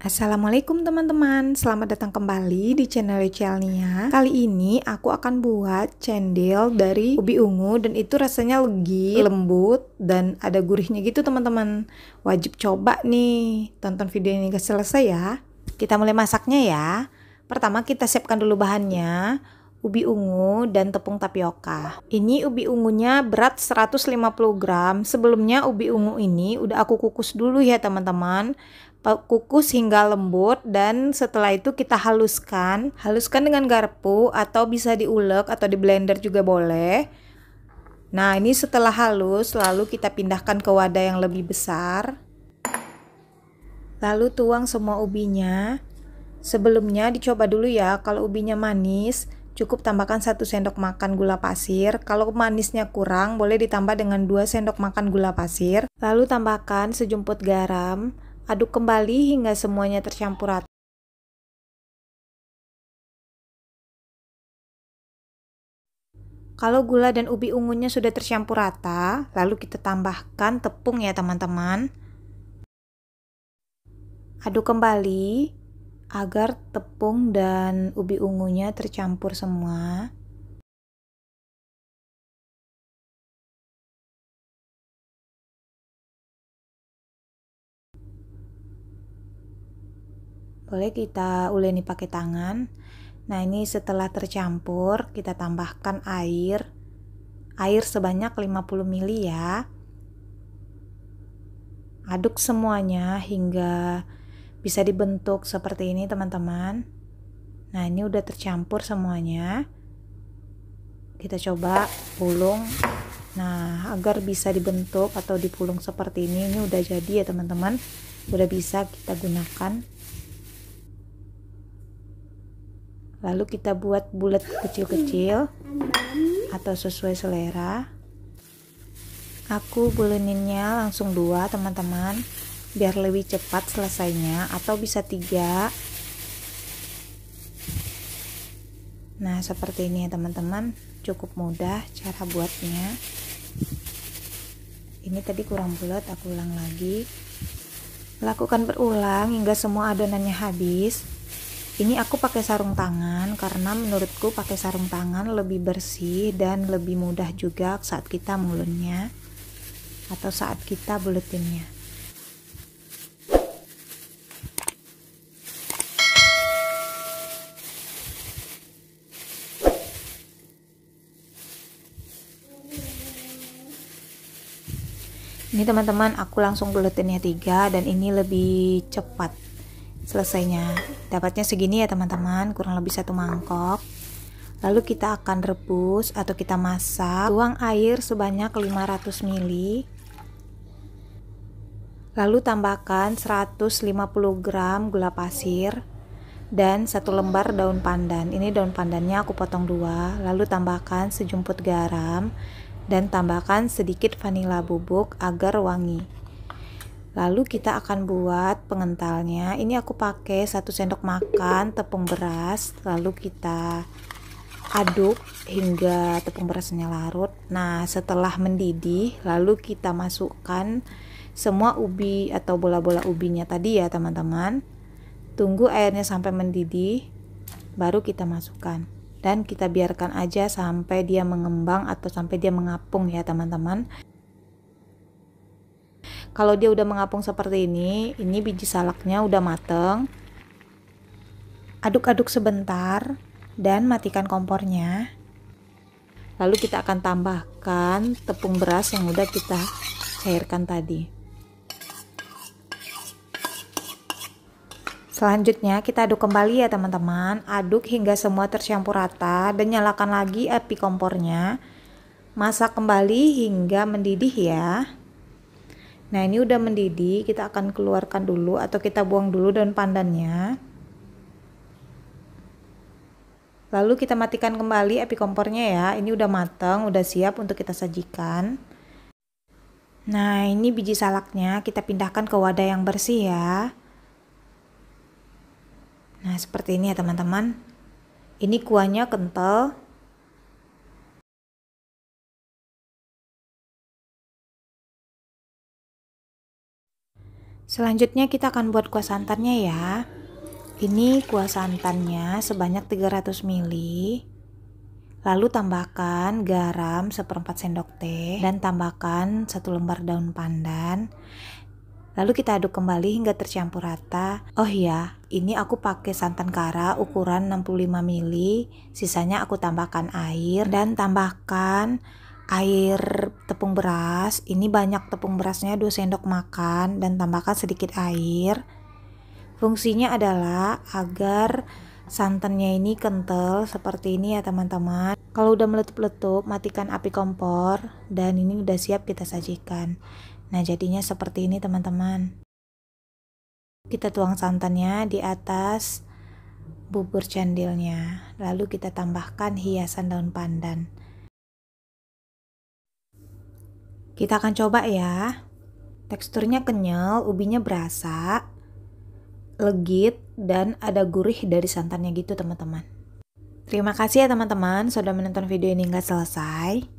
Assalamualaikum teman-teman, selamat datang kembali di channel Celnia. Kali ini aku akan buat cendil dari ubi ungu dan itu rasanya legit, lembut, dan ada gurihnya gitu teman-teman. Wajib coba nih, tonton video ini ke selesai ya. Kita mulai masaknya ya. Pertama kita siapkan dulu bahannya. Ubi ungu dan tepung tapioka. Ini ubi ungunya berat 150 gram. Sebelumnya ubi ungu ini udah aku kukus dulu ya teman-teman. Kukus hingga lembut dan setelah itu kita haluskan dengan garpu atau bisa diulek atau di blender juga boleh. Nah, ini setelah halus lalu kita pindahkan ke wadah yang lebih besar. Lalu tuang semua ubinya. Sebelumnya dicoba dulu ya, kalau ubinya manis cukup tambahkan 1 sendok makan gula pasir. Kalau manisnya kurang boleh ditambah dengan 2 sendok makan gula pasir. Lalu tambahkan sejumput garam. Aduk kembali hingga semuanya tercampur rata. Kalau gula dan ubi ungunya sudah tercampur rata, lalu kita tambahkan tepung ya teman-teman. Aduk kembali agar tepung dan ubi ungunya tercampur semua. Boleh kita uleni pakai tangan. Nah, ini setelah tercampur, kita tambahkan air. Air sebanyak 50 ml ya. Aduk semuanya hingga bisa dibentuk seperti ini, teman-teman. Nah, ini udah tercampur semuanya. Kita coba pulung. Nah, agar bisa dibentuk atau dipulung seperti ini udah jadi ya, teman-teman. Udah bisa kita gunakan. Lalu kita buat bulat kecil-kecil atau sesuai selera. Aku buleninnya langsung 2 teman-teman, biar lebih cepat selesainya, atau bisa 3. Nah, seperti ini ya teman-teman, cukup mudah cara buatnya. Ini tadi kurang bulat, aku ulang lagi. Lakukan berulang hingga semua adonannya habis. Ini aku pakai sarung tangan karena menurutku pakai sarung tangan lebih bersih dan lebih mudah juga saat kita mengulunnya atau saat kita buletinnya. Ini teman-teman, aku langsung buletinnya 3 dan ini lebih cepat selesainya. Dapatnya segini ya teman-teman, kurang lebih 1 mangkok. Lalu kita akan rebus atau kita masak. Tuang air sebanyak 500 ml. Lalu tambahkan 150 gram gula pasir dan 1 lembar daun pandan. Ini daun pandannya aku potong 2. Lalu tambahkan sejumput garam dan tambahkan sedikit vanila bubuk agar wangi. Lalu kita akan buat pengentalnya. Ini aku pakai 1 sendok makan tepung beras. Lalu kita aduk hingga tepung berasnya larut. Nah, setelah mendidih, lalu kita masukkan semua ubi atau bola-bola ubinya tadi ya teman-teman. Tunggu airnya sampai mendidih, baru kita masukkan. Dan kita biarkan aja sampai dia mengembang atau sampai dia mengapung ya teman-teman. Kalau dia udah mengapung seperti ini biji salaknya udah mateng. Aduk-aduk sebentar dan matikan kompornya. Lalu kita akan tambahkan tepung beras yang udah kita cairkan tadi. Selanjutnya kita aduk kembali ya teman-teman. Aduk hingga semua tercampur rata dan nyalakan lagi api kompornya. Masak kembali hingga mendidih ya. Nah, ini udah mendidih, kita akan keluarkan dulu atau kita buang dulu daun pandannya. Lalu kita matikan kembali api kompornya ya. Ini udah matang, udah siap untuk kita sajikan. Nah, ini biji salaknya kita pindahkan ke wadah yang bersih ya. Nah, seperti ini ya teman-teman. Ini kuahnya kental. Selanjutnya kita akan buat kuah santannya ya. Ini kuah santannya sebanyak 300 ml. Lalu tambahkan garam 1/4 sendok teh dan tambahkan 1 lembar daun pandan. Lalu kita aduk kembali hingga tercampur rata. Oh iya, ini aku pakai santan kara ukuran 65 ml. Sisanya aku tambahkan air dan tambahkan air tepung beras. Ini banyak tepung berasnya 2 sendok makan dan tambahkan sedikit air. Fungsinya adalah agar santannya ini kental seperti ini ya teman-teman. Kalau udah meletup-letup, matikan api kompor dan ini udah siap kita sajikan. Nah, jadinya seperti ini teman-teman. Kita tuang santannya di atas bubur cendilnya. Lalu kita tambahkan hiasan daun pandan. Kita akan coba ya. Teksturnya kenyal, ubinya berasa, legit, dan ada gurih dari santannya gitu teman-teman. Terima kasih ya teman-teman sudah menonton video ini hingga selesai.